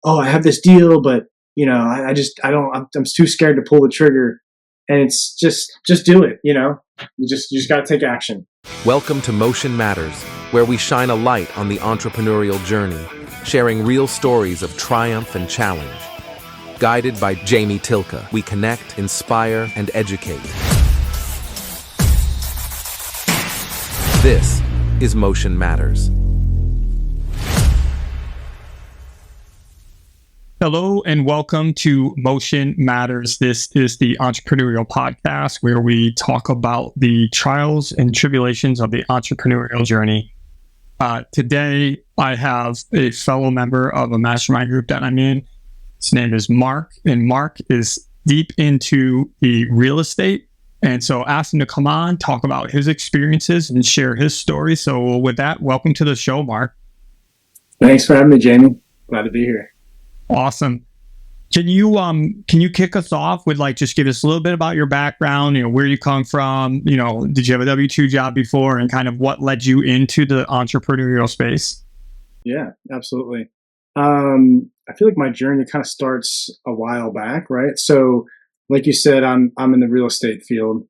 oh, I have this deal, but I'm too scared to pull the trigger. And it's just do it. You just got to take action. Welcome to Motion Matters, where we shine a light on the entrepreneurial journey, sharing real stories of triumph and challenge. Guided by Jamie Tilka, we connect, inspire, and educate. This is Motion Matters. Hello and welcome to Motion Matters. This is the entrepreneurial podcast where we talk about the trials and tribulations of the entrepreneurial journey. Today, I have a fellow member of a mastermind group that I'm in. His name is Mark, and Mark is deep into the real estate. And so I asked him to come on, talk about his experiences and share his story. So with that, welcome to the show, Mark. Thanks for having me, Jamie. Glad to be here. Awesome. Can you kick us off with just give us a little bit about your background, where you come from, did you have a W-2 job before, and kind of what led you into the entrepreneurial space? Yeah, absolutely. I feel like my journey kind of starts a while back, right? So like you said, I'm in the real estate field.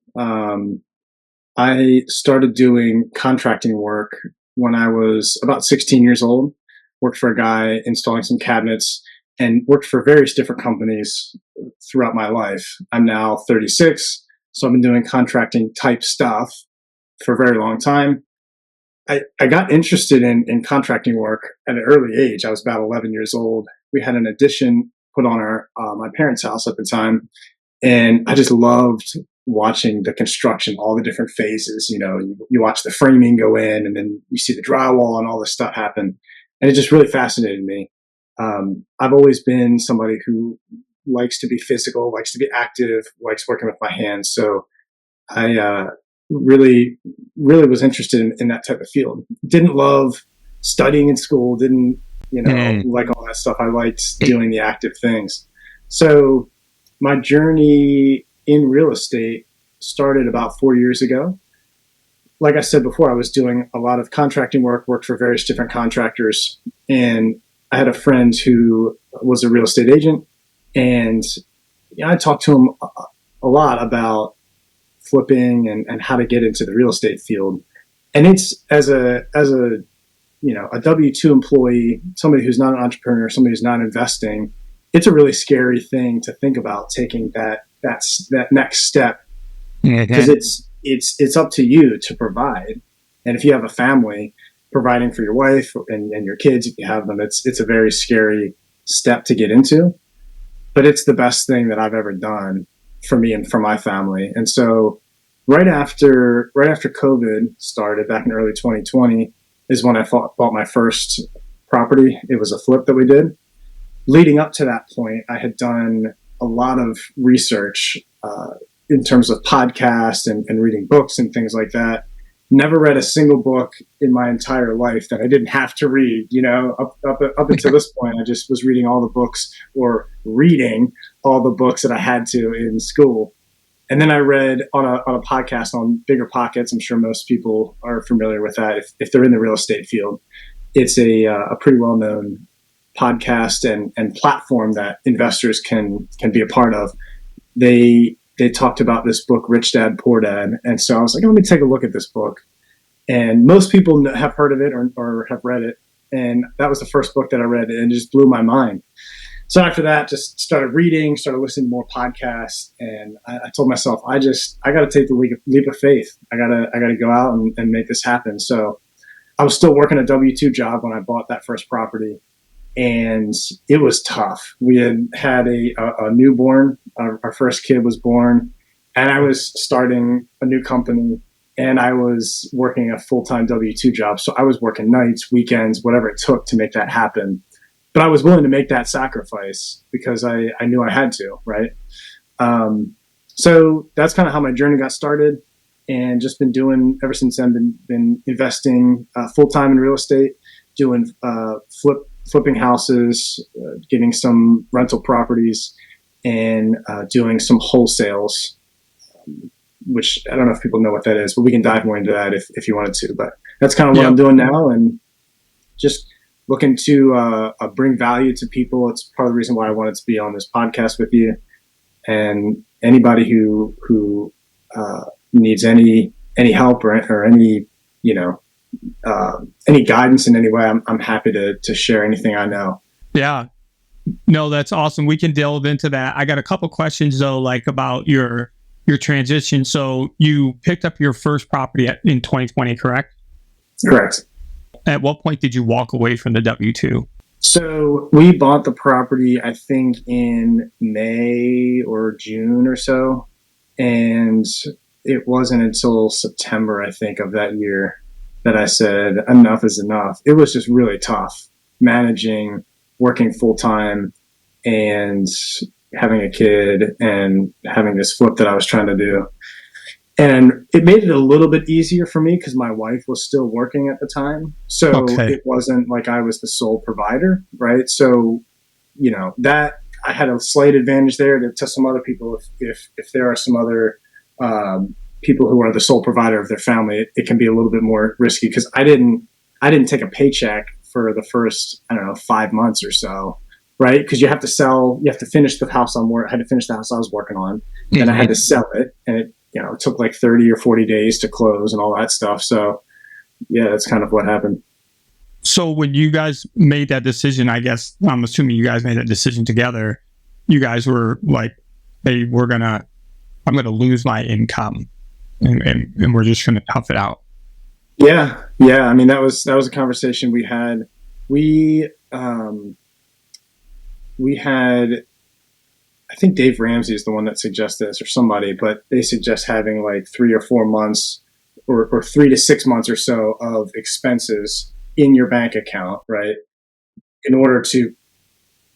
I started doing contracting work when I was about 16 years old, worked for a guy installing some cabinets, and worked for various different companies throughout my life. I'm now 36, so I've been doing contracting type stuff for a very long time. I got interested in contracting work at an early age. I was about 11 years old. We had an addition put on my parents' house at the time, and I just loved watching the construction, all the different phases. You watch the framing go in, and then you see the drywall and all this stuff happen, and it just really fascinated me. I've always been somebody who likes to be physical, likes to be active, likes working with my hands. So I really was interested in that type of field. Didn't love studying in school, didn't like all that stuff. I liked doing the active things. So my journey in real estate started about 4 years ago. Like I said before, I was doing a lot of contracting work, worked for various different contractors, and I had a friend who was a real estate agent, and I talked to him a lot about flipping and how to get into the real estate field. And it's as a W-2 employee, somebody who's not an entrepreneur, somebody who's not investing, it's a really scary thing to think about taking that next step, because it's up to you to provide. And if you have a family, providing for your wife and your kids, if you have them, it's a very scary step to get into, but it's the best thing that I've ever done for me and for my family. And so right after COVID started back in early 2020 is when I bought my first property. It was a flip that we did. Leading up to that point, I had done a lot of research in terms of podcasts and reading books and things like that. Never read a single book in my entire life that I didn't have to read. Up until this point, I just was reading all the books or reading all the books that I had to in school. And then I read on a podcast on Bigger Pockets. I'm sure most people are familiar with that if they're in the real estate field. It's a pretty well-known podcast and platform that investors can be a part of. They talked about this book, Rich Dad, Poor Dad. And so I was like, let me take a look at this book. And most people have heard of it or have read it. And that was the first book that I read, and it just blew my mind. So after that, just started reading, started listening to more podcasts. And I told myself, I got to take the leap of faith. I got to go out and make this happen. So I was still working a W-2 job when I bought that first property. And it was tough. We had a newborn. Our first kid was born, and I was starting a new company, and I was working a full-time W-2 job. So I was working nights, weekends, whatever it took to make that happen. But I was willing to make that sacrifice because I knew I had to, right? So that's kind of how my journey got started, and just been doing ever since then. Been investing full-time in real estate, doing flipping houses, getting some rental properties, and doing some wholesales, which I don't know if people know what that is, but we can dive more into that if you wanted to. But that's kind of what I'm doing now, and just looking to bring value to people. It's part of the reason why I wanted to be on this podcast with you. And anybody who needs any help or any, any guidance in any way, I'm happy to share anything I know. Yeah. No, that's awesome. We can delve into that. I got a couple questions though, like about your transition. So you picked up your first property in 2020, correct? Correct. At what point did you walk away from the W-2? So we bought the property, I think, in May or June or so. And it wasn't until September, I think, of that year that I said, enough is enough. It was just really tough managing, working full time, and having a kid and having this flip that I was trying to do. And it made it a little bit easier for me because my wife was still working at the time. So It wasn't like I was the sole provider, right? So, that I had a slight advantage there to some other people. If there are some other people who are the sole provider of their family, it can be a little bit more risky because I didn't take a paycheck for the first, 5 months or so, right? Because you have to finish the house I had to finish the house I was working on. Mm-hmm. Then I had to sell it, and it took like 30 or 40 days to close and all that stuff. So yeah, that's kind of what happened. So when you guys made that decision, I guess, I'm assuming you guys made that decision together, you guys were like, hey, I'm going to lose my income and we're just going to tough it out. Yeah. I mean, that was a conversation we had. We had, I think Dave Ramsey is the one that suggested this, or somebody, but they suggest having like 3 or 4 months or 3 to 6 months or so of expenses in your bank account, right, in order to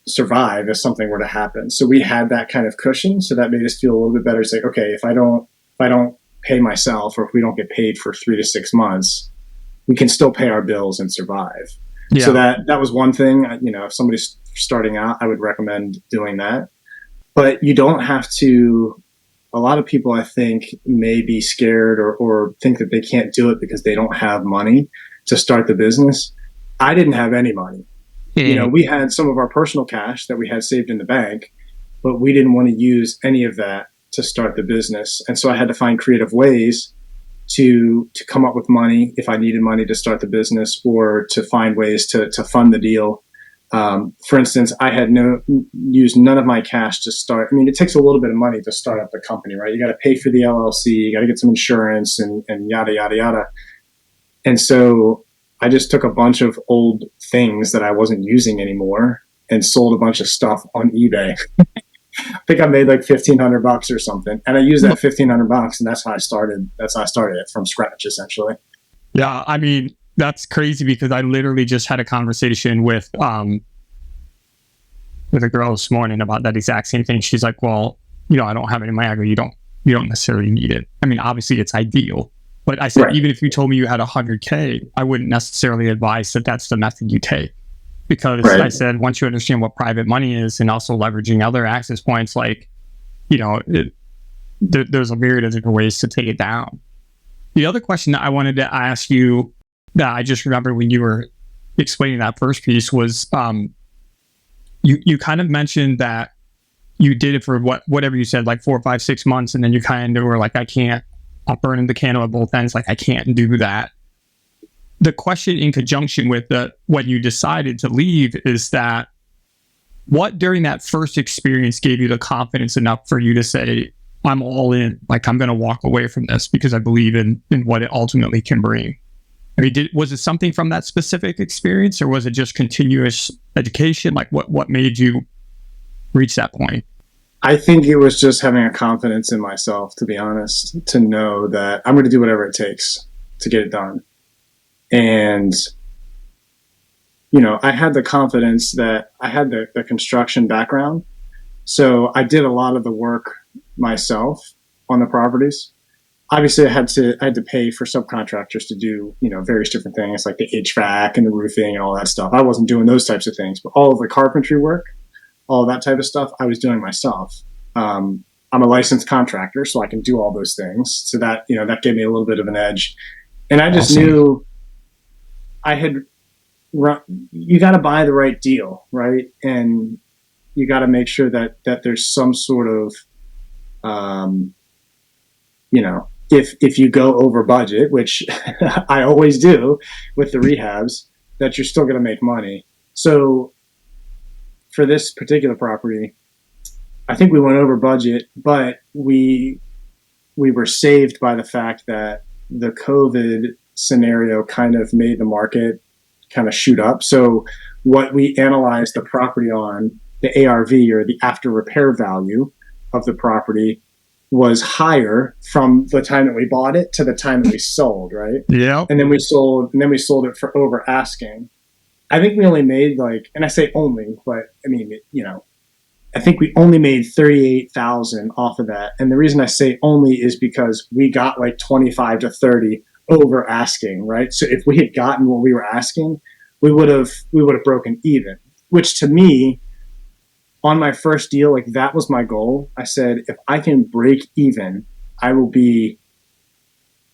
survive if something were to happen. So we had that kind of cushion. So that made us feel a little bit better. It's like, okay, if I don't pay myself, or if we don't get paid for 3 to 6 months, we can still pay our bills and survive. Yeah. So that was one thing. If somebody's starting out, I would recommend doing that. But you don't have to. A lot of people, I think, may be scared or think that they can't do it because they don't have money to start the business. I didn't have any money. Mm. We had some of our personal cash that we had saved in the bank, but we didn't want to use any of that to start the business. And so I had to find creative ways to come up with money if I needed money to start the business, or to find ways to fund the deal. For instance, I had used none of my cash to start. I mean, it takes a little bit of money to start up the company, right? You got to pay for the LLC, you got to get some insurance and yada, yada, yada. And so I just took a bunch of old things that I wasn't using anymore and sold a bunch of stuff on eBay. I think I made like $1,500 or something. And I used that $1,500, and that's how I started. That's how I started it from scratch, essentially. Yeah. I mean, that's crazy because I literally just had a conversation with a girl this morning about that exact same thing. She's like, well, I don't have any money. I go, you don't necessarily need it. I mean, obviously it's ideal, but I said, right, even if you told me you had 100K, I wouldn't necessarily advise that that's the method you take, because right, I said, once you understand what private money is and also leveraging other access points, like, there's a myriad of different ways to take it down. The other question that I wanted to ask you that I just remembered when you were explaining that first piece was, you kind of mentioned that you did it for whatever you said, like 4, 5, 6 months. And then you kind of were like, I'm burning the candle at both ends. Like, I can't do that. The question in conjunction with when you decided to leave is that, what during that first experience gave you the confidence enough for you to say, I'm all in, like, I'm going to walk away from this because I believe in what it ultimately can bring? I mean, was it something from that specific experience, or was it just continuous education? Like, what made you reach that point? I think it was just having a confidence in myself, to be honest, to know that I'm going to do whatever it takes to get it done. And, I had the confidence that I had the construction background. So I did a lot of the work myself on the properties. Obviously, I had to pay for subcontractors to do, various different things like the HVAC and the roofing and all that stuff. I wasn't doing those types of things, but all of the carpentry work, all that type of stuff, I was doing myself. I'm a licensed contractor, so I can do all those things. So that, that gave me a little bit of an edge. And I just knew I you got to buy the right deal, right? And you got to make sure that there's some sort of, if you go over budget, which I always do with the rehabs, that you're still going to make money. So for this particular property, I think we went over budget, but we were saved by the fact that the COVID scenario kind of made the market kind of shoot up. So what we analyzed the property on, the ARV, or the after repair value of the property, was higher from the time that we bought it to the time that we sold, right? Yeah. And then we sold it for over asking. I think we only made and I say only, but I mean, I think we only made 38,000 off of that. And the reason I say only is because we got 25 to 30 over asking, right? So if we had gotten what we were asking, we would have broken even, which to me, on my first deal, that was my goal. I said, if I can break even, I will be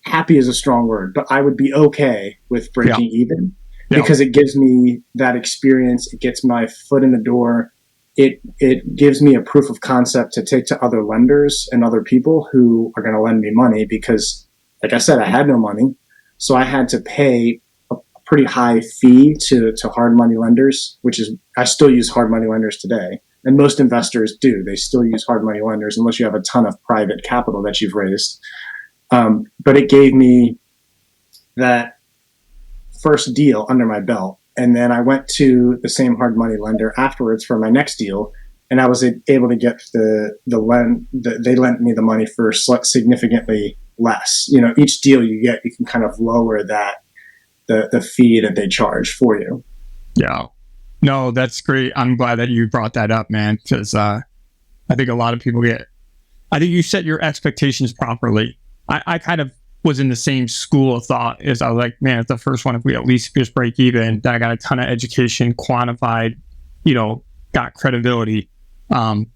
happy is a strong word, but I would be okay with breaking even because it gives me that experience. It gets my foot in the door. It gives me a proof of concept to take to other lenders and other people who are going to lend me money because, like I said, I had no money. So I had to pay a pretty high fee to hard money lenders, which is, I still use hard money lenders today. And most investors do. They still use hard money lenders unless you have a ton of private capital that you've raised. But it gave me that first deal under my belt. And then I went to the same hard money lender afterwards for my next deal. And I was able to get they lent me the money for significantly less. Each deal you get, you can kind of lower the fee that they charge for you. Yeah. No, that's great. I'm glad that you brought that up, man, because I think a lot of people I think you set your expectations properly. I kind of was in the same school of thought as I was like, man, it's the first one, if we at least just break even, then I got a ton of education, quantified, got credibility, and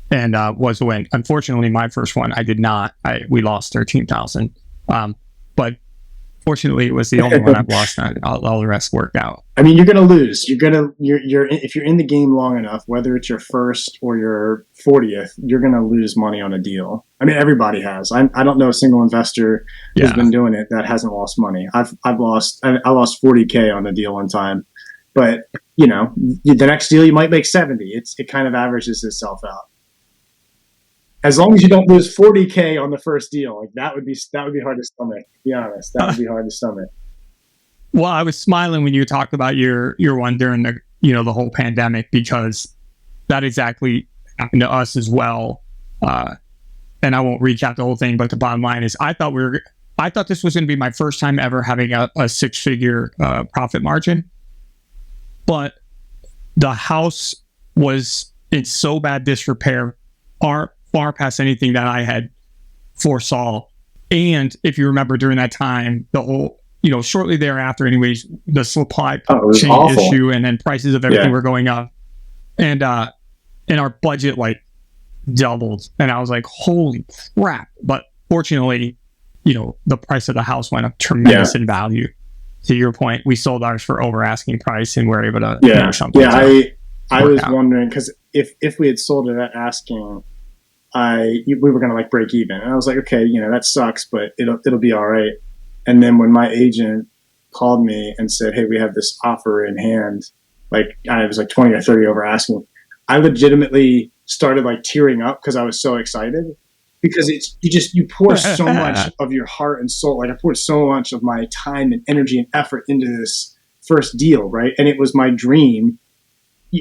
was the win. Unfortunately, my first one, I did not. We lost 13,000. But fortunately, it was the only one I've lost. All the rest worked out. I mean, you're going to lose. If you're in the game long enough, whether it's your first or your 40th, you're going to lose money on a deal. I mean, everybody has. I don't know a single investor who's been doing it that hasn't lost money. I lost $40K on a deal one time, but the next deal you might make 70. It kind of averages itself out. As long as you don't lose $40K on the first deal, that would be hard to stomach. To be honest, that would be hard to stomach. Well, I was smiling when you talked about your one during the whole pandemic, because that exactly happened to us as well. And I won't recap the whole thing, but the bottom line is, I thought this was going to be my first time ever having a 6-figure profit margin, but the house was in so bad disrepair, far past anything that I had foresaw. And if you remember, during that time, the whole, shortly thereafter, anyways, the supply chain issue and then prices of everything were going up, and our budget doubled, and I was like, holy crap. But fortunately, the price of the house went up tremendous in value. To your point, we sold ours for over asking price, and we're able to make something. I was wondering, because if we had sold it at asking, we were going to break even. And I was like, okay, that sucks, but it'll be all right. And then when my agent called me and said, hey, we have this offer in hand, I was 20 or 30 over asking, I legitimately started tearing up because I was so excited, because you pour so much of your heart and soul. I poured so much of my time and energy and effort into this first deal. Right. And it was my dream.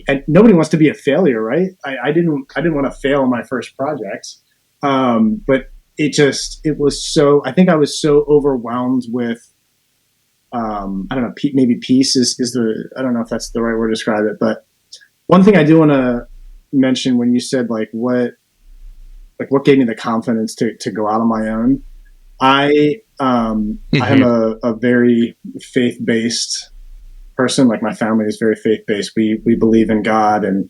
And nobody wants to be a failure, right? I didn't want to fail on my first project. But it was so, I think I was so overwhelmed with, I don't know, maybe peace is I don't know if that's the right word to describe it. But one thing I do want to mention, when you said what gave me the confidence to go out on my own, I am a very faith-based person. My family is very faith-based. We believe in God, and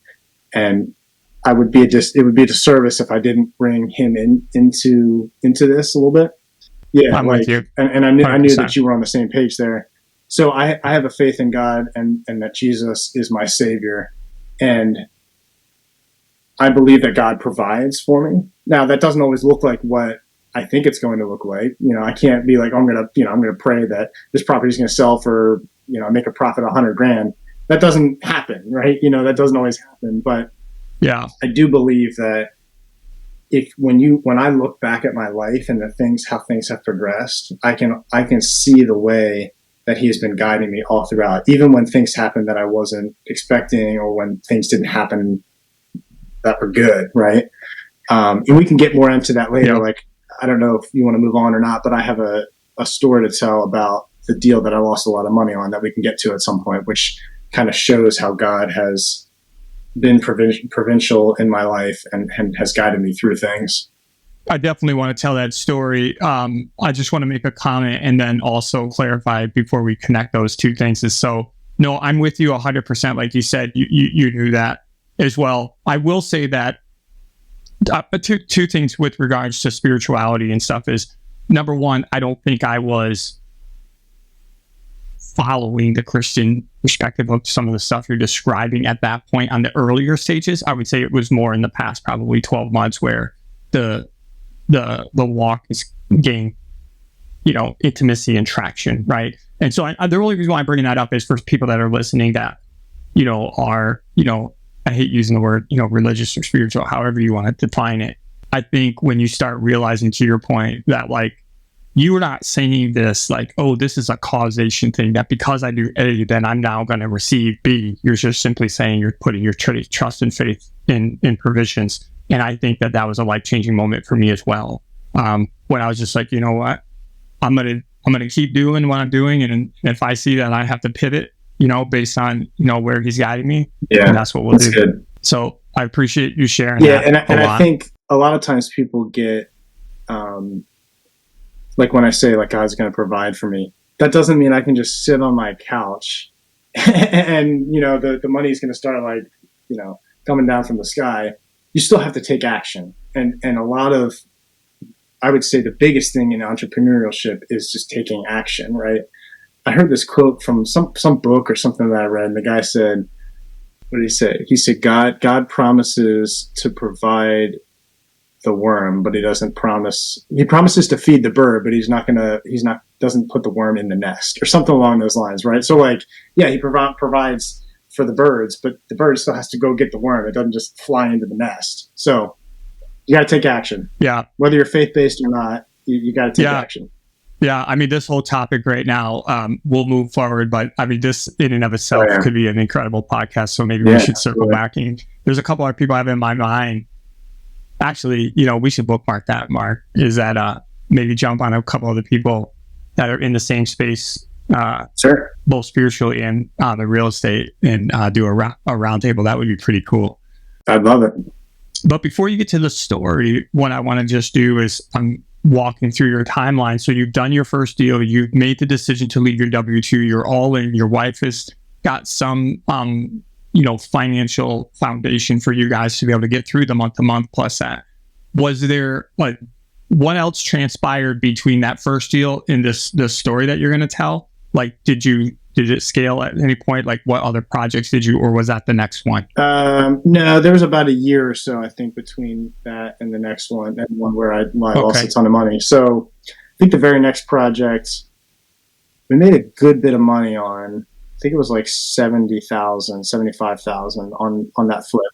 it would be a disservice if I didn't bring him into this a little bit. Yeah, I'm with you. And I knew that you were on the same page there. So I have a faith in God and that Jesus is my savior. And I believe that God provides for me. Now that doesn't always look like what I think it's going to look like. I can't be like, I'm going to pray that this property is going to sell for, make a profit $100,000. That doesn't happen, right? That doesn't always happen. But yeah, I do believe that when I look back at my life and how things have progressed, I can see the way that he has been guiding me all throughout, even when things happen that I wasn't expecting or when things didn't happen that were good, right? And we can get more into that later. Yep. Like, I don't know if you want to move on or not, but I have a story to tell about the deal that I lost a lot of money on that we can get to at some point, which kind of shows how God has been provincial in my life and has guided me through things. I definitely want to tell that story. I just want to make a comment and then also clarify before we connect those two things. No, I'm with you 100%. Like you said, you knew that as well. I will say that two things with regards to spirituality and stuff is, number one, I don't think I was following the Christian perspective of some of the stuff you're describing at that point on the earlier stages. I would say it was more in the past probably 12 months where the walk is gained, intimacy and traction, right? And so the only reason why I'm bringing that up is for people that are listening that, are, I hate using the word, religious or spiritual, however you want to define it. I think when you start realizing, to your point, that like, you were not saying this like, oh, this is a causation thing, that because I do A, then I'm now going to receive B. You're just simply saying you're putting your trust and faith in provisions. And I think that was a life-changing moment for me as well. When I was just like, you know what, I'm gonna keep doing what I'm doing, and if I see that I have to pivot, based on where he's guiding me, and that's what we'll do. Good. So I appreciate you sharing. Yeah, and I think a lot of times people get, like when I say like God's going to provide for me, that doesn't mean I can just sit on my couch and the money is going to start like coming down from the sky. You still have to take action, and a lot of, I would say the biggest thing in entrepreneurship is just taking action, right? I heard this quote from some book or something that I read, and the guy said, what did he say? He said, God promises to provide the worm, but he promises to feed the bird, but doesn't put the worm in the nest or something along those lines, right? So like, yeah, he provides for the birds, but the bird still has to go get the worm. It doesn't just fly into the nest. So you got to take action. Yeah. Whether you're faith-based or not, you got to take action. Yeah. I mean, this whole topic right now, we'll move forward, but I mean, this in and of itself could be an incredible podcast. So maybe we should circle back. And there's a couple other people I have in my mind. Actually, we should bookmark that, Mark, is that maybe jump on a couple other people that are in the same space, sure, both spiritually and on the real estate, and do a round table. That would be pretty cool. I'd love it. But before you get to the story, what I want to just do is I'm walking through your timeline. So you've done your first deal. You've made the decision to leave your W-2. You're all in. Your wife has got some financial foundation for you guys to be able to get through the month to month. Plus that, was there like, what else transpired between that first deal and this story that you're going to tell? Like, did it scale at any point? Like, what other projects did you, or was that the next one? No, there was about a year or so, I think, between that and the next one, and one where I lost a ton of money. So I think the very next project, we made a good bit of money on. I think it was like 70,000, 75,000 on that flip.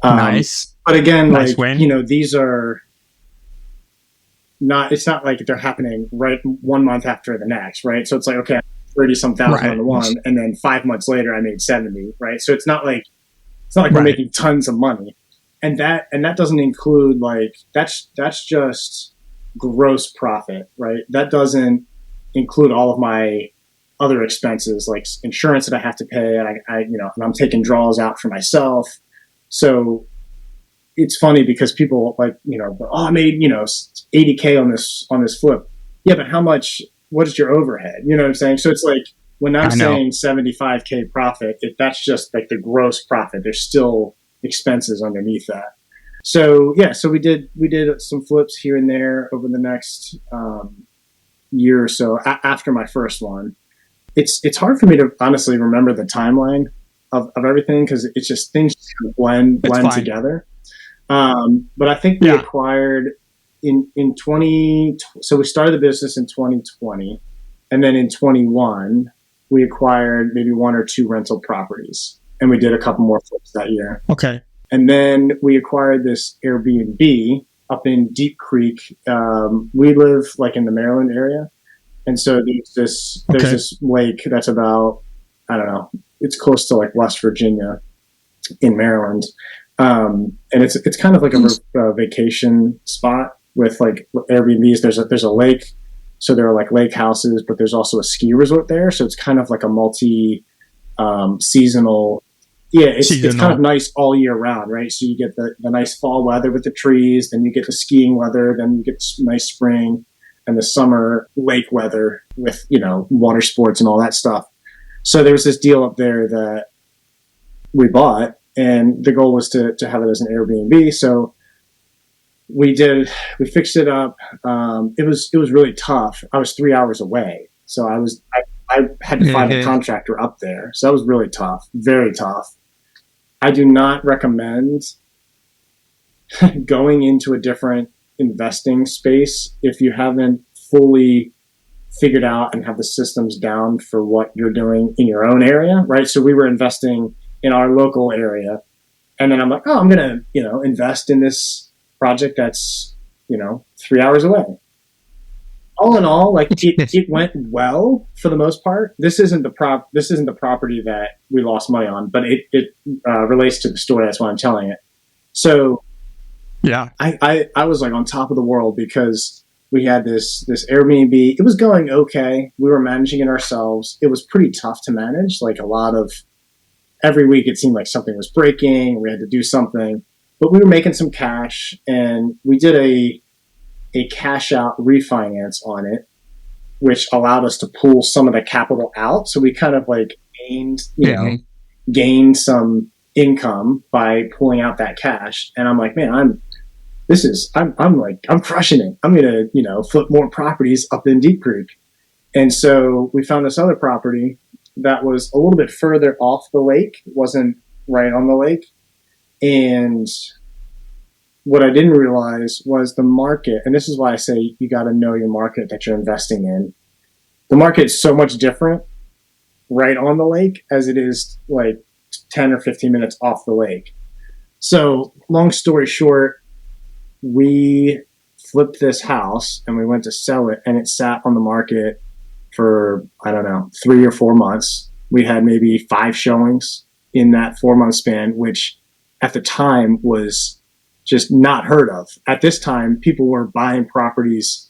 Nice. But again, nice like, win. These are not, it's not like they're happening right 1 month after the next, right? So it's like, okay, 30-some thousand on the one, and then 5 months later I made 70, right? So it's not like we're making tons of money. And that doesn't include like, that's just gross profit, right? That doesn't include all of my other expenses like insurance that I have to pay, and and I'm taking draws out for myself. So it's funny because people like, I made, $80K on this flip. Yeah, but what is your overhead? You know what I'm saying? So it's like, when I'm saying 75K profit, that's just like the gross profit. There's still expenses underneath that. So yeah, so we did some flips here and there over the next year or so after my first one. it's hard for me to honestly remember the timeline of everything, because it's just things blend together. But I think we acquired in 20, so we started the business in 2020, and then in 21 we acquired maybe one or two rental properties, and we did a couple more flips that year. Okay. And then we acquired this Airbnb up in Deep Creek. We live like in the Maryland area. And so there's this lake that's about, I don't know, it's close to like West Virginia in Maryland. And it's kind of like a vacation spot with like Airbnbs. There's a lake. So there are like lake houses, but there's also a ski resort there. So it's kind of like a multi seasonal. Yeah, it's kind of nice all year round, right? So you get the nice fall weather with the trees, then you get the skiing weather, then you get nice spring, and the summer lake weather with, water sports and all that stuff. So there was this deal up there that we bought, and the goal was to have it as an Airbnb. So we fixed it up. It was really tough. I was 3 hours away. So I had to find a contractor up there. So that was really tough, very tough. I do not recommend going into a different investing space if you haven't fully figured out and have the systems down for what you're doing in your own area, right? So we were investing in our local area, and then I'm like, oh, I'm going to, invest in this project that's, 3 hours away. All in all, like it went well for the most part. This isn't the property that we lost money on, but it relates to the story. That's why I'm telling it. So yeah, I was like on top of the world because we had this Airbnb. It was going okay. We were managing it ourselves. It was pretty tough to manage. Like every week it seemed like something was breaking. We had to do something, but we were making some cash, and we did a cash out refinance on it, which allowed us to pull some of the capital out. So we kind of like gained some income by pulling out that cash. And I'm like, man, I'm crushing it. I'm going to, flip more properties up in Deep Creek. And so we found this other property that was a little bit further off the lake. It wasn't right on the lake. And what I didn't realize was the market, and this is why I say you got to know your market that you're investing in. The market is so much different right on the lake as it is like 10 or 15 minutes off the lake. So long story short, we flipped this house and we went to sell it, and it sat on the market for, I don't know, 3 or 4 months. We had maybe 5 showings in that 4-month span, which at the time was just not heard of. At this time, people were buying properties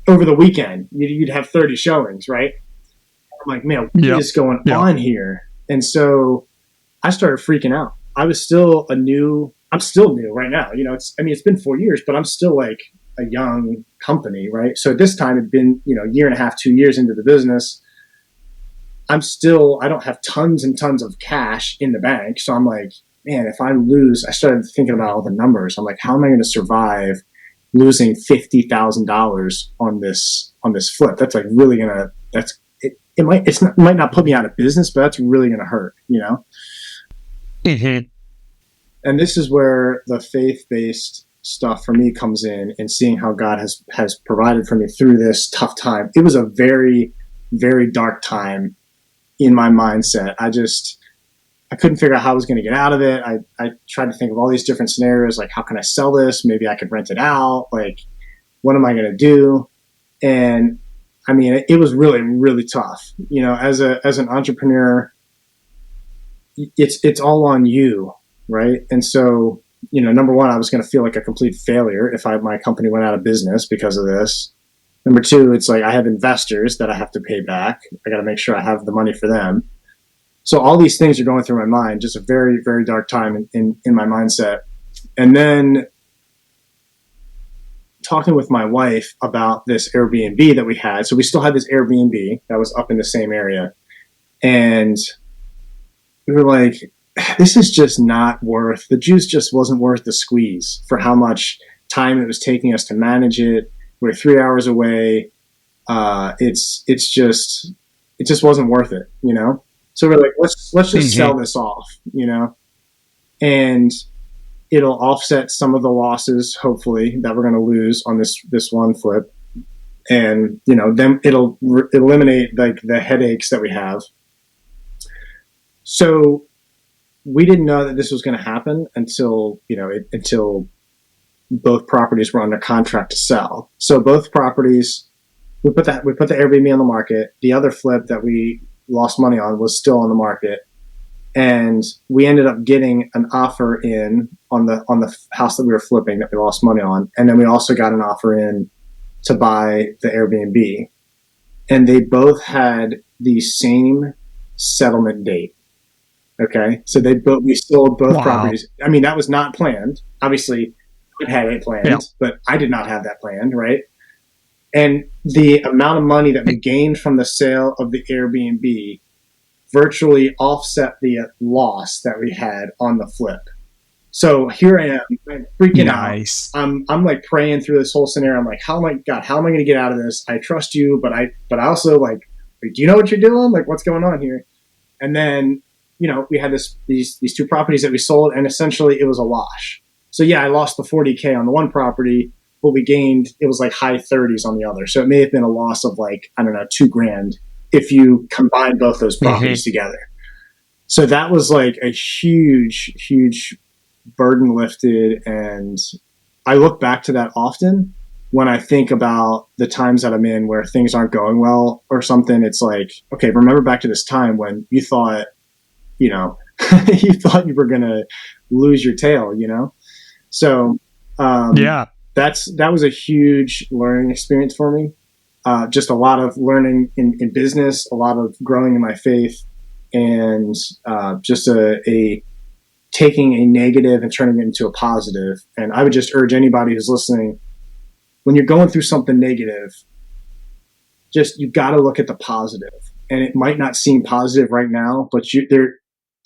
over the weekend. You'd have 30 showings, right? I'm like, man, what is going on here? And so I started freaking out. I'm still new right now. It's been 4 years, but I'm still like a young company, right? So at this time, it'd been, a year and a half, 2 years into the business. I don't have tons and tons of cash in the bank. So I'm like, man, if I lose, I started thinking about all the numbers. I'm like, how am I going to survive losing $50,000 on this flip? That's like really gonna. It might not put me out of business, but that's really gonna hurt, Mm-hmm. And this is where the faith-based stuff for me comes in, and seeing how God has provided for me through this tough time. It was a very, very dark time in my mindset. I couldn't figure out how I was going to get out of it. I tried to think of all these different scenarios, like how can I sell this? Maybe I could rent it out. Like, what am I going to do? And I mean, it was really, really tough. As an entrepreneur, it's all on you, right? And so, number one, I was going to feel like a complete failure if my company went out of business because of this. Number two, it's like I have investors that I have to pay back. I got to make sure I have the money for them. So all these things are going through my mind, just a very, very dark time in my mindset. And then talking with my wife about this Airbnb that we had. So we still had this Airbnb that was up in the same area. And we were like, this is just not the juice just wasn't worth the squeeze for how much time it was taking us to manage it. We're 3 hours away. It's just, it just wasn't worth it, you know? So we're like, let's just sell this off, you know? And it'll offset some of the losses, hopefully, that we're going to lose on this one flip. And, you know, then it'll eliminate like the headaches that we have. So we didn't know that this was going to happen until, you know, until both properties were under contract to sell. So both properties, we put the Airbnb on the market. The other flip that we lost money on was still on the market. And we ended up getting an offer in on the house that we were flipping that we lost money on. And then we also got an offer in to buy the Airbnb. And they both had the same settlement date. Okay. So we sold both properties. I mean, that was not planned. Obviously, it had it planned, but I did not have that planned, right? And the amount of money that we gained from the sale of the Airbnb virtually offset the loss that we had on the flip. So here I am, I'm freaking out. I'm like praying through this whole scenario. I'm like, how am I going to get out of this? I trust you, but I also like, do you know what you're doing? Like, what's going on here? And then, you know, we had these two properties that we sold, and essentially it was a wash. So yeah, I lost the $40K on the one property, but we gained, it was like high 30s on the other. So it may have been a loss of like, I don't know, $2,000 if you combine both those properties together. So that was like a huge, huge burden lifted. And I look back to that often when I think about the times that I'm in where things aren't going well or something. It's like, okay, remember back to this time when you thought, you know, you thought you were going to lose your tail, you know? So, that was a huge learning experience for me. Just a lot of learning in business, a lot of growing in my faith, and just a taking a negative and turning it into a positive. And I would just urge anybody who's listening, when you're going through something negative, just, you got to look at the positive. And it might not seem positive right now, but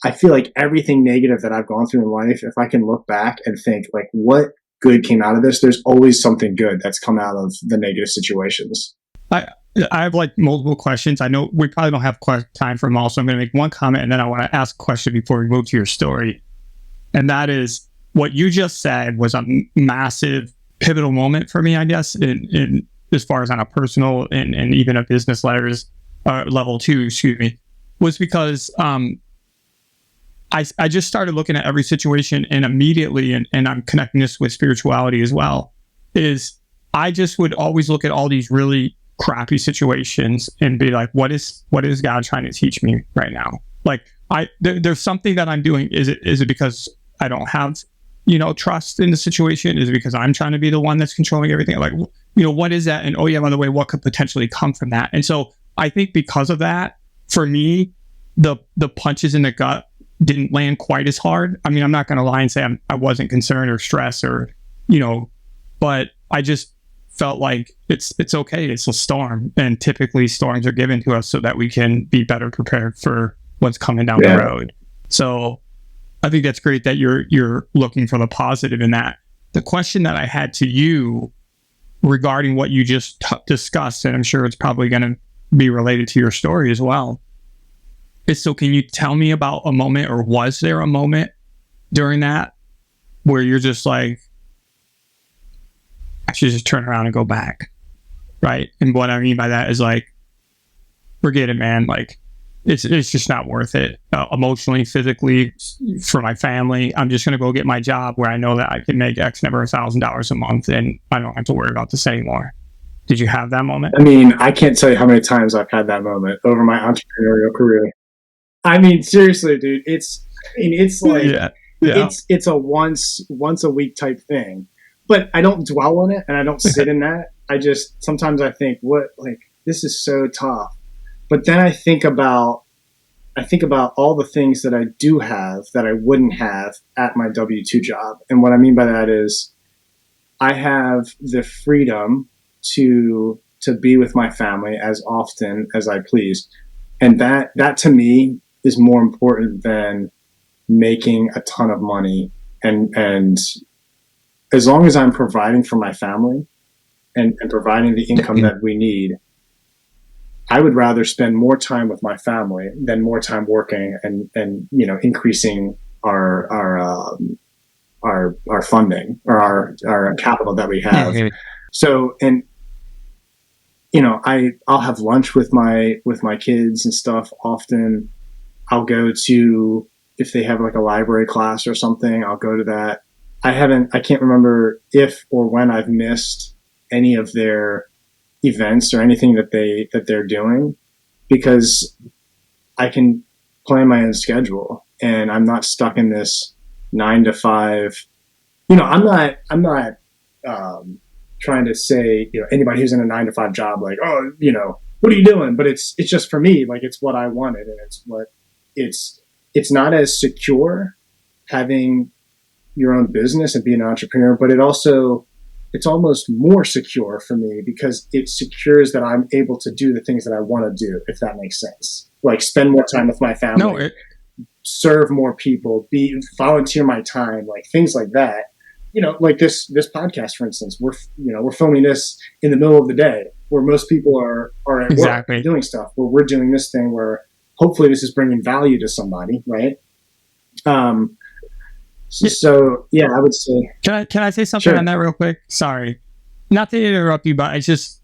I feel like everything negative that I've gone through in life, if I can look back and think like, what good came out of this, there's always something good that's come out of the negative situations. I have like multiple questions. I know we probably don't have time for them all, so I'm going to make one comment and then I want to ask a question before we move to your story. And that is, what you just said was a massive pivotal moment for me, I guess, in as far as on a personal and even a business level too, was because I just started looking at every situation, and immediately, and I'm connecting this with spirituality as well, is I just would always look at all these really crappy situations and be like, what is God trying to teach me right now? Like, there's something that I'm doing. Is it because I don't have, you know, trust in the situation? Is it because I'm trying to be the one that's controlling everything? Like, you know, what is that? And oh yeah, by the way, what could potentially come from that? And so I think because of that, for me, the punches in the gut didn't land quite as hard. I mean, I'm not going to lie and say I wasn't concerned or stressed or, you know, but I just felt like it's okay. It's a storm, and typically storms are given to us so that we can be better prepared for what's coming down the road. So I think that's great that you're looking for the positive in that. The question that I had to you regarding what you just discussed, and I'm sure it's probably going to be related to your story as well, is, so can you tell me about a moment, or was there a moment during that where you're just like, I should just turn around and go back, right? And what I mean by that is like, forget it, man. Like, it's just not worth it, emotionally, physically, for my family. I'm just going to go get my job where I know that I can make X number of $1,000 a month, and I don't have to worry about this anymore. Did you have that moment? I mean, I can't tell you how many times I've had that moment over my entrepreneurial career. I mean, seriously, dude, it's like, it's a once a week type thing, but I don't dwell on it and I don't sit in that. Sometimes I think, this is so tough. But then I think about all the things that I do have that I wouldn't have at my W-2 job. And what I mean by that is I have the freedom to be with my family as often as I please. And that to me is more important than making a ton of money. And as long as I'm providing for my family and providing the income that we need, I would rather spend more time with my family than more time working and increasing our funding or our capital that we have. So, and I'll have lunch with my kids and stuff often. I'll go to, if they have like a library class or something, I'll go to that. I can't remember if or when I've missed any of their events or anything that they're doing, because I can plan my own schedule and I'm not stuck in this 9 to 5. I'm not trying to say, anybody who's in a 9 to 5 job, like, oh, what are you doing? But it's just for me, like, it's what I wanted, and it's not as secure having your own business and being an entrepreneur, but it's almost more secure for me because it secures that I'm able to do the things that I want to do, if that makes sense. Like spend more time with my family, serve more people, volunteer my time, like things like that. Like this podcast, for instance, we're filming this in the middle of the day where most people are at work doing stuff, where we're doing this thing where hopefully this is bringing value to somebody, right? So yeah, I would say. Can I say something on that real quick? Sorry, not to interrupt you, but I just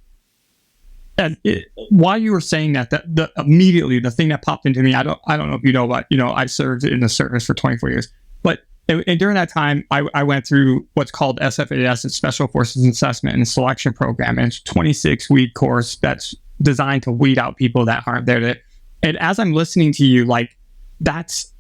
while you were saying that, immediately the thing that popped into me. I don't know if you know, but I served in the service for 24 years. But and during that time, I went through what's called SFAS, it's Special Forces Assessment and Selection Program, and it's a 26-week course that's designed to weed out people that aren't there. And as I'm listening to you, like that's.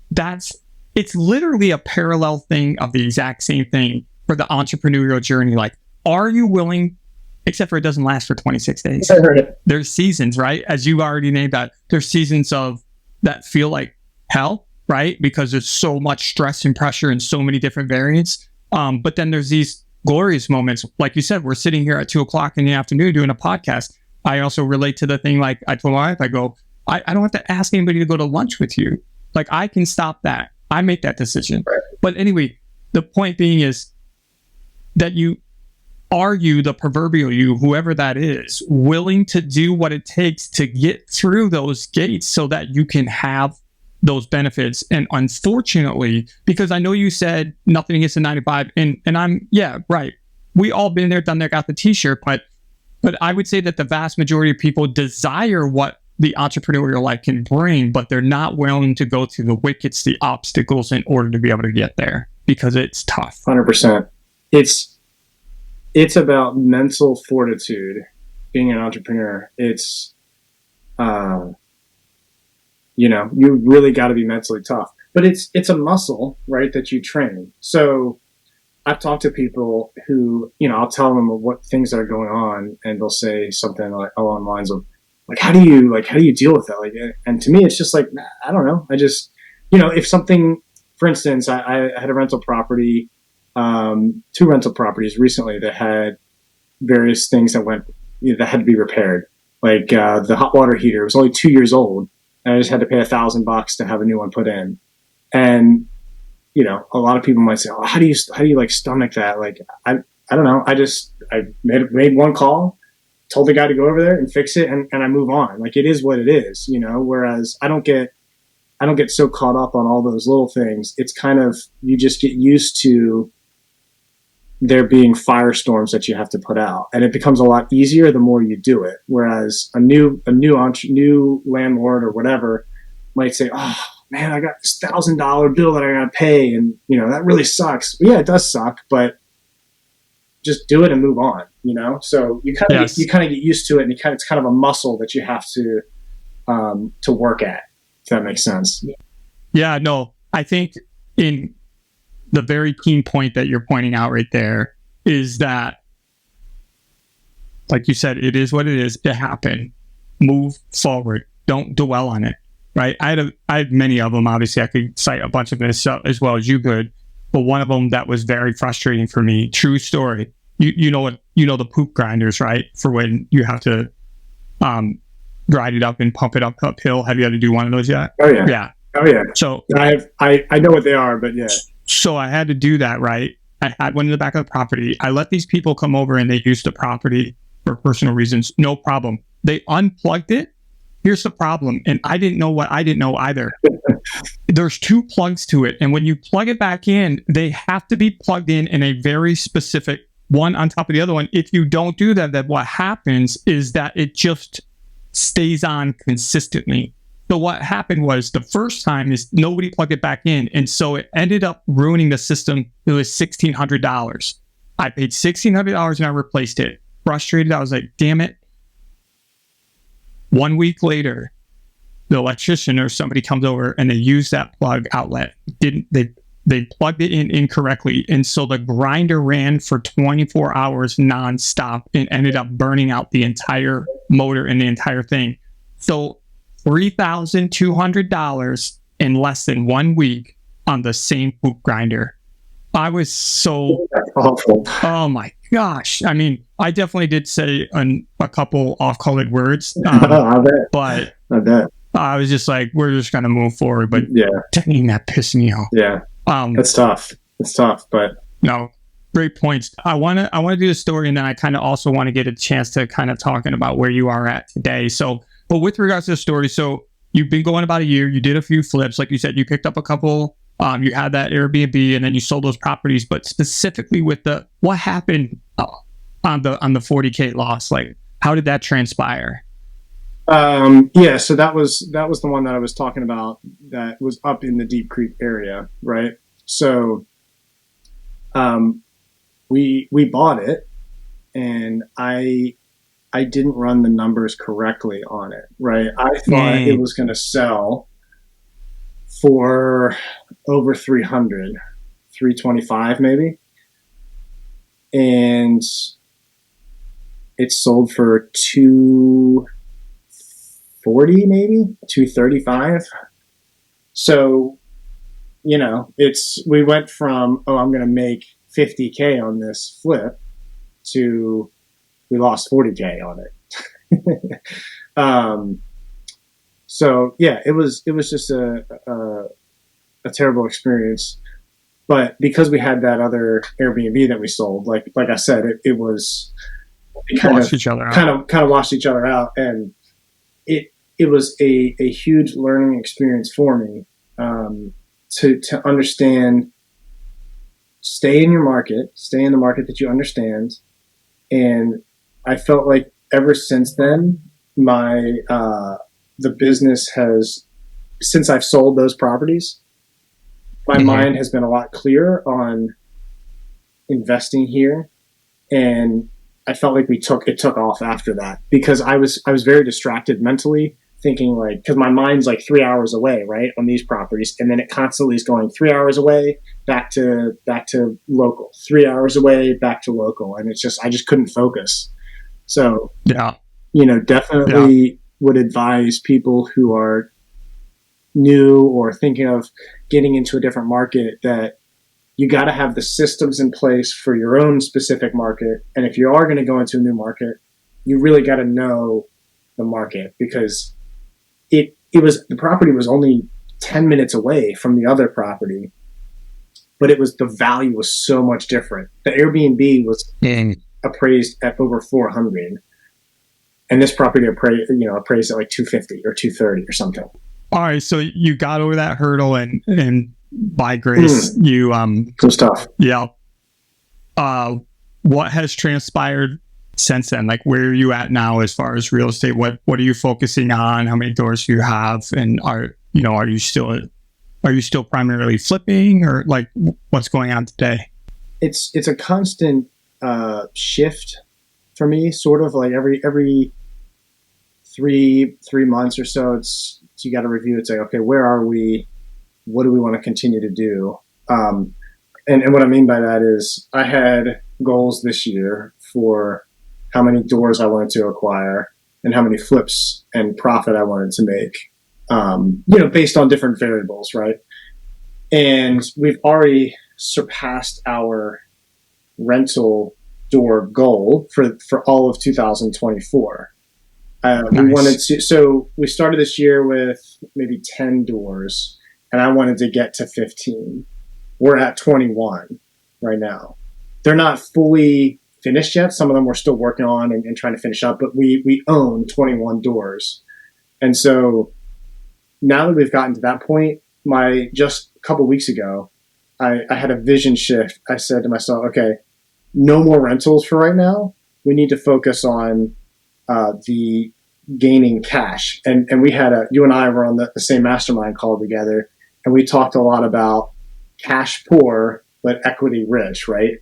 It's literally a parallel thing of the exact same thing for the entrepreneurial journey. Like, are you willing, except for it doesn't last for 26 days. There's seasons, right? As you already named that, there's seasons of that feel like hell, right? Because there's so much stress and pressure and so many different variants. But then there's these glorious moments. Like you said, we're sitting here at 2:00 in the afternoon doing a podcast. I also relate to the thing, like I told my wife, I go, I don't have to ask anybody to go to lunch with you. Like I can stop that. I make that decision. Right. But anyway, the point being is that you, the proverbial you, whoever that is, willing to do what it takes to get through those gates so that you can have those benefits. And unfortunately, because I know you said nothing against the 9 to 5, and I'm, yeah, right. We all been there, done there, got the t-shirt, but I would say that the vast majority of people desire what the entrepreneurial life can bring, but they're not willing to go through the wickets, the obstacles in order to be able to get there because it's tough. 100%. It's about mental fortitude. Being an entrepreneur, it's, you really got to be mentally tough, but it's a muscle, right? That you train. So I've talked to people who, I'll tell them what things are going on, and they'll say something like along the lines of, like, how do you deal with that? Like, and to me, it's just like, I don't know. I just, if something, for instance, I had a rental property, 2 rental properties recently that had various things that that had to be repaired. Like, the hot water heater was only 2 years old, and I just had to pay $1,000 to have a new one put in. And, a lot of people might say, oh, how do you like stomach that? Like, I don't know. I made one call, told the guy to go over there and fix it, and I move on. Like, it is what it is, whereas I don't get so caught up on all those little things. It's kind of, you just get used to there being firestorms that you have to put out, and it becomes a lot easier the more you do it. Whereas a new landlord or whatever might say, oh man, I got this $1,000 bill that I got to pay. And that really sucks. Well, yeah, it does suck, but just do it and move on, So you kind of get used to it, and it's kind of a muscle that you have to work at. If that makes sense. Yeah, no, I think in the very keen point that you're pointing out right there is that, like you said, it is what it is. It happened. Move forward. Don't dwell on it. Right. I had many of them. Obviously, I could cite a bunch of this as well as you could. But one of them that was very frustrating for me, true story. You know the poop grinders, right? For when you have to grind it up and pump it uphill. Have you had to do one of those yet? Oh yeah. Yeah. Oh yeah. So I know what they are, but yeah. So I had to do that, right? I had one in the back of the property. I let these people come over and they used the property for personal reasons. No problem. They unplugged it here's the problem. And I didn't know what I didn't know either. There's 2 plugs to it. And when you plug it back in, they have to be plugged in a very specific one on top of the other one. If you don't do that, then what happens is that it just stays on consistently. So what happened was the first time is nobody plugged it back in. And so it ended up ruining the system. It was $1,600. I paid $1,600 and I replaced it. Frustrated. I was like, damn it. 1 week later, the electrician or somebody comes over and they use that plug outlet. They plugged it in incorrectly. And so the grinder ran for 24 hours nonstop and ended up burning out the entire motor and the entire thing. So $3,200 in less than 1 week on the same poop grinder. I was so awful. Oh my gosh. I mean, I definitely did say a couple off-colored words. I bet. But I bet. I was just like, we're just going to move forward. But yeah, dang, that pissed me off. Yeah. That's tough. It's tough, but no, great points. I want to do the story, and then I kind of also want to get a chance to kind of talking about where you are at today. So, but with regards to the story, so you've been going about a year. You did a few flips, like you said. You picked up a couple. You had that Airbnb, and then you sold those properties. But specifically with what happened on the $40K loss, like how did that transpire? Yeah, so that was the one that I was talking about that was up in the Deep Creek area, right? So we bought it, and I didn't run the numbers correctly on it, right? I thought it was going to sell for over 300, 325 maybe. And it sold for 240 maybe, 235. So, we went from, I'm going to make 50K on this flip to we lost 40K on it. So yeah, it was just a terrible experience. But because we had that other Airbnb that we sold, like I said, it was kind of washed each other out, and it was a huge learning experience for me to understand, stay in your market, stay in the market that you understand. And I felt like ever since then, the business has, since I've sold those properties, my mind has been a lot clearer on investing here. And I felt like it took off after that, because I was very distracted mentally, thinking like, because my mind's like 3 hours away, right, on these properties. And then it constantly is going 3 hours away, back to local, 3 hours away, back to local. And I just couldn't focus. So, definitely would advise people who are new or thinking of getting into a different market that you got to have the systems in place for your own specific market. And if you are going to go into a new market, you really got to know the market, because the property was only 10 minutes away from the other property, but the value was so much different. The Airbnb was appraised at over 400, and this property appraised at like 250 or 230 or something. All right, so you got over that hurdle, and by grace, you it was tough. Yeah. What has transpired since then? Like, where are you at now as far as real estate? What are you focusing on? How many doors do you have? And are you still primarily flipping, or like what's going on today? It's a constant shift for me, sort of like every three months or so. You got to review it, say, okay, where are we? What do we want to continue to do? And what I mean by that is I had goals this year for how many doors I wanted to acquire and how many flips and profit I wanted to make, based on different variables, right? And we've already surpassed our rental door goal for all of 2024. Nice. We started this year with maybe 10 doors, and I wanted to get to 15. We're at 21 right now. They're not fully finished yet. Some of them we're still working on and trying to finish up, but we own 21 doors. And so now that we've gotten to that point, just a couple weeks ago, I had a vision shift. I said to myself, okay, no more rentals for right now. We need to focus on the gaining cash. And we had you and I were on the same mastermind call together, and we talked a lot about cash poor, but equity rich, right?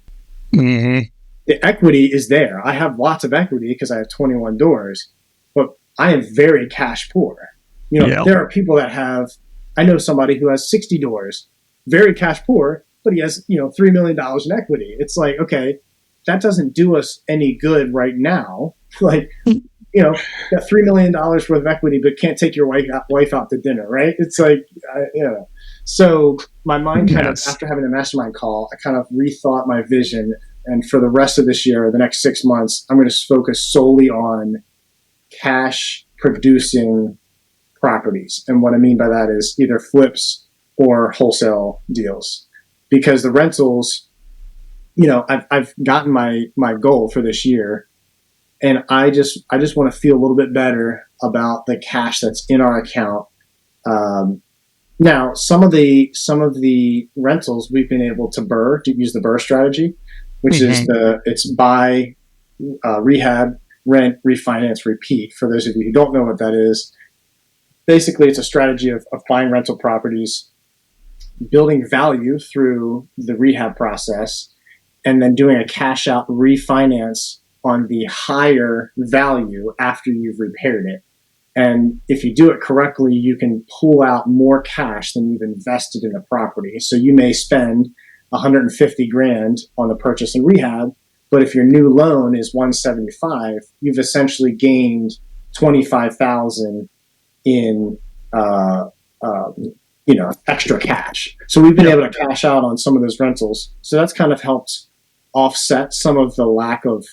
Mm-hmm. The equity is there. I have lots of equity because I have 21 doors, but I am very cash poor. There are people that I know somebody who has 60 doors, very cash poor, but he has, $3 million in equity. It's like, okay, that doesn't do us any good right now. Like, got $3 million worth of equity, but can't take your wife out to dinner, right? It's like, So my mind kind of, after having a mastermind call, I kind of rethought my vision. And for the rest of this year, the next 6 months, I'm going to focus solely on cash producing properties. And what I mean by that is either flips or wholesale deals, because the rentals, I've gotten my goal for this year, and I just want to feel a little bit better about the cash that's in our account. Now, some of the rentals we've been able to use the BRRRR strategy, which is it's buy, rehab, rent, refinance, repeat. For those of you who don't know what that is, basically it's a strategy of buying rental properties, building value through the rehab process, and then doing a cash out refinance on the higher value after you've repaired it. And if you do it correctly, you can pull out more cash than you've invested in the property. So you may spend $150,000 on the purchase and rehab, but if your new loan is $175,000, you've essentially gained $25,000 in extra cash. So we've been able to cash out on some of those rentals. So that's kind of helped offset some of the lack of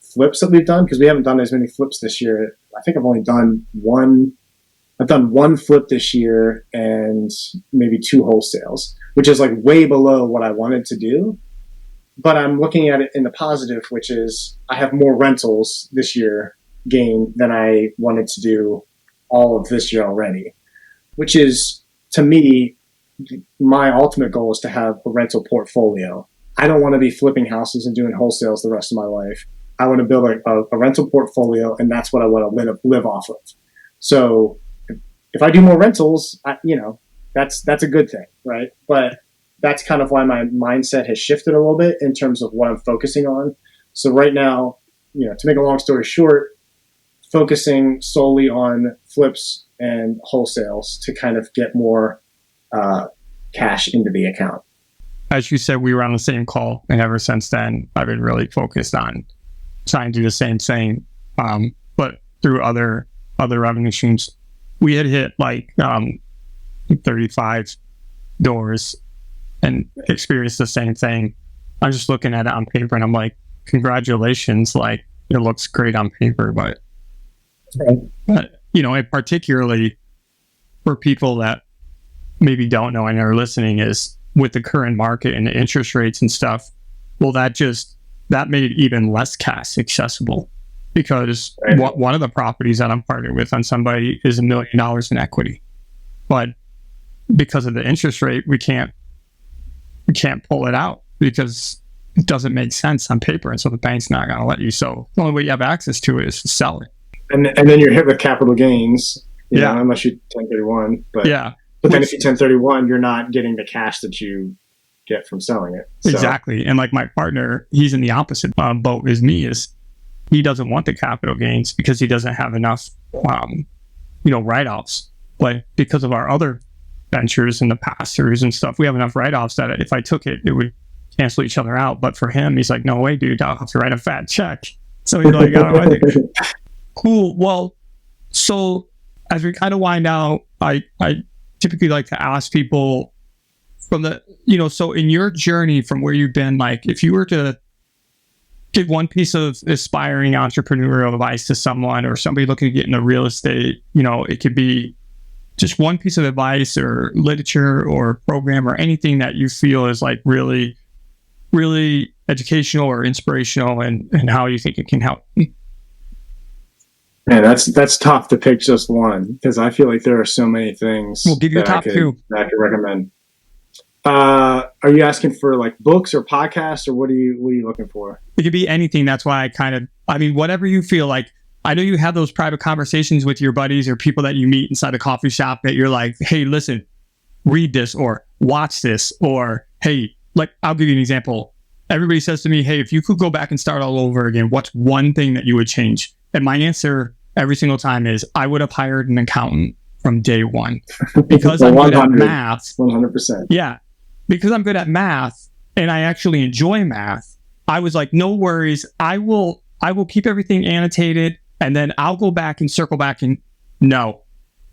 flips that we've done, because we haven't done as many flips this year. I think I've only done one. I've done one flip this year and maybe 2 wholesales, which is like way below what I wanted to do. But I'm looking at it in the positive, which is I have more rentals this year gained than I wanted to do all of this year already, which is, to me, my ultimate goal is to have a rental portfolio. I don't want to be flipping houses and doing wholesales the rest of my life. I want to build a rental portfolio, and that's what I want to live off of. So if I do more rentals, that's a good thing, right? But that's kind of why my mindset has shifted a little bit in terms of what I'm focusing on. So right now, to make a long story short, focusing solely on flips and wholesales to kind of get more cash into the account. As you said, we were on the same call, and ever since then, I've been really focused on trying to do the same thing, but through other revenue streams. We had hit like 35 doors and experienced the same thing. I'm just looking at it on paper, and I'm like, congratulations! Like, it looks great on paper, but and particularly for people that maybe don't know and are listening, is with the current market and the interest rates and stuff. Well, that made it even less cash accessible, because one of the properties that I'm partnered with on somebody is $1 million in equity, but because of the interest rate, we can't pull it out because it doesn't make sense on paper, and so the bank's not going to let you. So the only way you have access to it is to sell it. And then you're hit with capital gains, unless you 1031. But then if you 1031, you're not getting the cash that you get from selling it. So. Exactly. And like my partner, he's in the opposite boat as me. Is he doesn't want the capital gains because he doesn't have enough, write-offs. But because of our other ventures in the pass-throughs and stuff, we have enough write-offs that if I took it, it would cancel each other out. But for him, he's like, no way, dude, I'll have to write a fat check. So he's like, oh, cool. Well, so as we kind of wind out, I typically like to ask people from the, so in your journey from where you've been, like if you were to give one piece of aspiring entrepreneurial advice to someone or somebody looking to get into real estate, it could be just one piece of advice or literature or program or anything that you feel is like really, really educational or inspirational, and how you think it can help. Man, that's tough to pick just one, because I feel like there are so many things We'll give you that top two. I could recommend. Are you asking for like books or podcasts, or what are you looking for? It could be anything. That's why whatever you feel like. I know you have those private conversations with your buddies or people that you meet inside a coffee shop that you're like, hey, listen, read this or watch this, or hey, like, I'll give you an example. Everybody says to me, hey, if you could go back and start all over again, what's one thing that you would change? And my answer every single time is I would have hired an accountant from day one, because I'm good at math. 100%. Yeah. Because I'm good at math and I actually enjoy math. I was like, no worries. I will keep everything annotated, and then I'll go back and circle back. And no,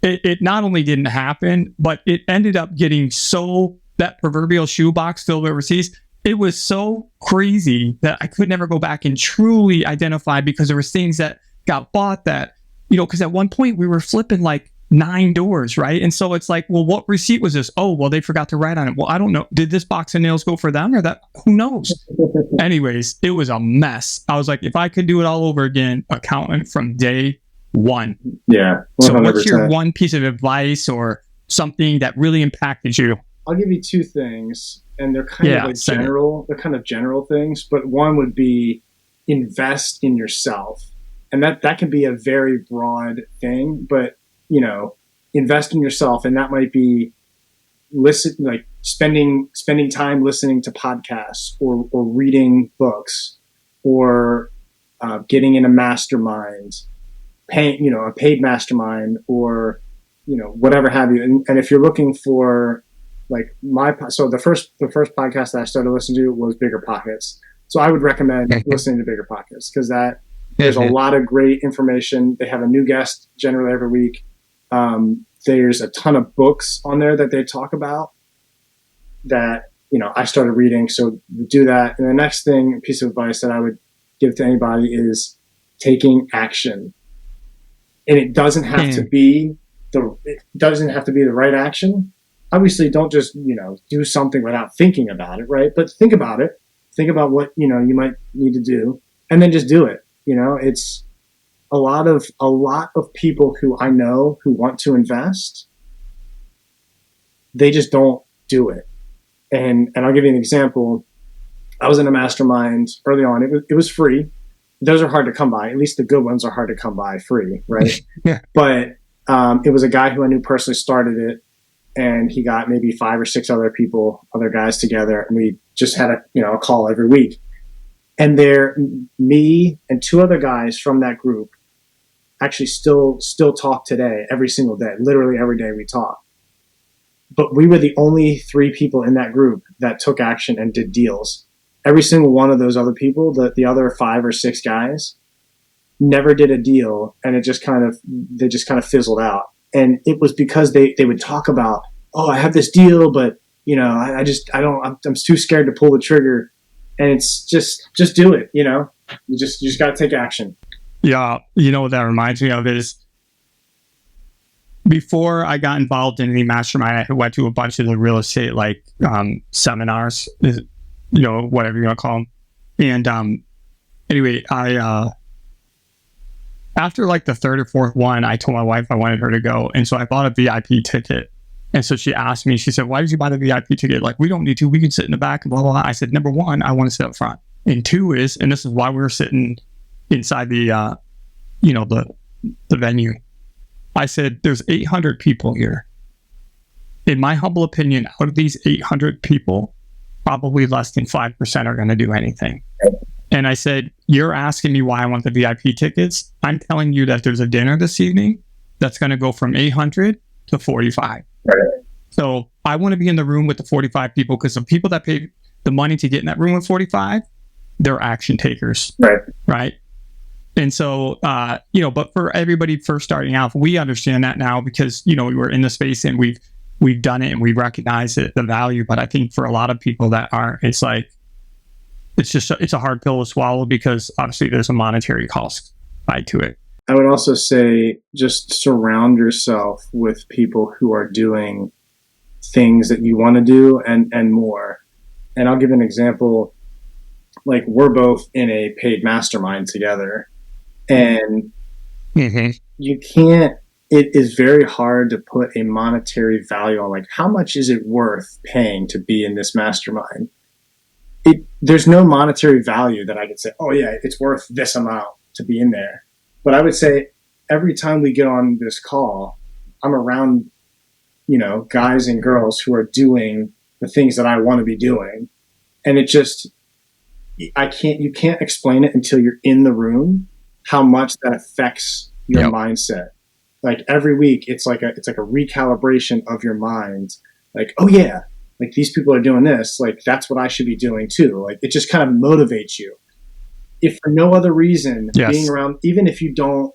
it not only didn't happen, but it ended up getting so, that proverbial shoebox filled overseas, it was so crazy that I could never go back and truly identify, because there was things that got bought that, because at one point we were flipping like 9 doors, right? And so it's like, well, what receipt was this? Oh, well, they forgot to write on it. Well, I don't know. Did this box of nails go for them or that? Who knows? Anyways, it was a mess. I was like, if I could do it all over again, accountant from day one. Yeah. 100%. So what's your one piece of advice or something that really impacted you? I'll give you two things, and they're kind of like general. They're kind of general things, but one would be invest in yourself. And that can be a very broad thing, but invest in yourself, and that might be spending time listening to podcasts or reading books, or getting in a mastermind, paying a paid mastermind, or whatever have you. And if you're looking for like the first podcast that I started listening to was Bigger Pockets. So I would recommend listening to Bigger Pockets, because there's a lot of great information. They have a new guest generally every week. There's a ton of books on there that they talk about that, I started reading. So do that. And the next piece of advice that I would give to anybody is taking action. And it doesn't have to be the right action. Obviously, don't just, do something without thinking about it, right? But think about it. Think about what, you might need to do, and then just do it. It's a lot of people who I know who want to invest, they just don't do it. And I'll give you an example. I was in a mastermind early on. It was free. Those are hard to come by. At least the good ones are hard to come by free, right? Yeah. But it was a guy who I knew personally started it, and he got maybe 5 or 6 other guys together, and we just had a call every week. And me and 2 other guys from that group actually still talk today, every single day. Literally every day we talk. But we were the only 3 people in that group that took action and did deals. Every single one of those other people, the other 5 or 6 guys, never did a deal, and they just kind of fizzled out. And it was because they would talk about, oh, I have this deal, but I'm too scared to pull the trigger. And it's just do it. You just got to take action. Yeah. What that reminds me of is, before I got involved in any mastermind, I went to a bunch of the real estate, seminars, whatever you want to call them. And, anyway, I, after the third or fourth one, I told my wife I wanted her to go. And so I bought a VIP ticket. And so she asked me, she said, why did you buy the VIP ticket? We don't need to, we can sit in the back and blah, blah, blah. I said, number 1, I want to sit up front. And 2 is, and this is why we were sitting inside the, the venue. I said, there's 800 people here. In my humble opinion, out of these 800 people, probably less than 5% are going to do anything. And I said, you're asking me why I want the VIP tickets. I'm telling you that there's a dinner this evening that's going to go from 800 to 45. Right. So I want to be in the room with the 45 people, because the people that pay the money to get in that room with 45, they're action takers. Right. Right. And so, but for everybody first starting out, we understand that now, because, we were in the space and we've done it and we recognize the value. But I think for a lot of people that aren't, it's a hard pill to swallow, because obviously there's a monetary cost tied to it. I would also say just surround yourself with people who are doing things that you want to do and more. And I'll give an example. We're both in a paid mastermind together, and You can't, it is very hard to put a monetary value on, like, how much is it worth paying to be in this mastermind? There's no monetary value that I could say, oh yeah, it's worth this amount to be in there. But I would say every time we get on this call, I'm around, guys and girls who are doing the things that I want to be doing. And it just, you can't explain it until you're in the room, how much that affects your mindset. Like every week, it's like a recalibration of your mind. Like, oh yeah, like these people are doing this, like that's what I should be doing too. Like it just kind of motivates you. If for no other reason, being around, even if you don't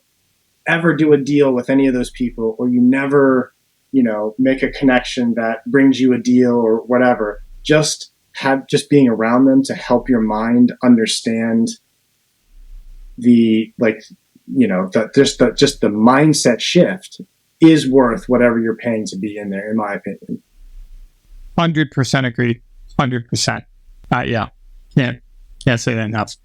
ever do a deal with any of those people, or you never, make a connection that brings you a deal or whatever, just being around them to help your mind understand the, like, just the mindset shift is worth whatever you're paying to be in there, in my opinion. 100% agree. 100%. Yeah. Can't say that enough.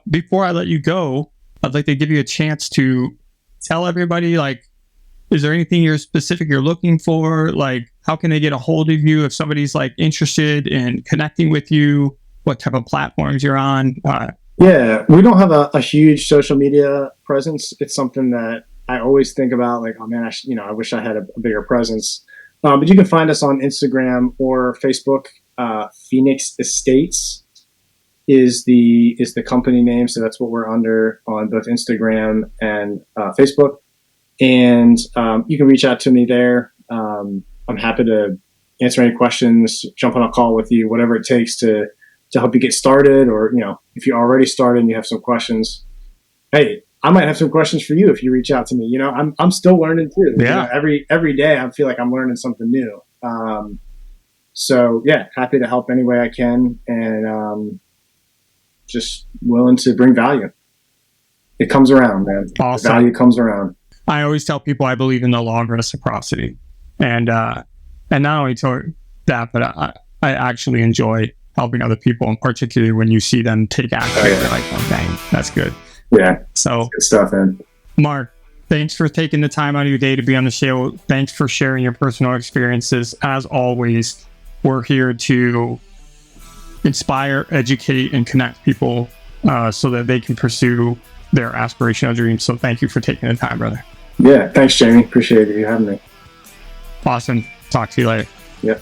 Before I let you go, I'd like to give you a chance to tell everybody, like, is there anything you're looking for? Like, how can they get a hold of you if somebody's like interested in connecting with you? What type of platforms you're on? Yeah, we don't have a huge social media presence. It's something that I always think about, like, oh man, I wish I had a bigger presence. But you can find us on Instagram or Facebook. Phoenix Estates is the company name, so that's what we're under on both Instagram and Facebook. And you can reach out to me there. I'm happy to answer any questions, jump on a call with you, whatever it takes to help you get started. Or, if you already started and you have some questions, hey, I might have some questions for you if you reach out to me. I'm still learning too. Yeah. Every day I feel like I'm learning something new. So yeah, happy to help any way I can, and just willing to bring value. It comes around, man. Awesome. The value comes around. I always tell people I believe in the law of reciprocity, and not only that, but I actually enjoy helping other people, and particularly when you see them take action. You're like, oh dang, that's good. Yeah. So good stuff, man. Mark, thanks for taking the time out of your day to be on the show. Thanks for sharing your personal experiences. As always, we're here to inspire, educate, and connect people so that they can pursue their aspirational dreams. So thank you for taking the time, brother. Yeah, thanks, Jamie. Appreciate you having me. Awesome. Talk to you later. Yep.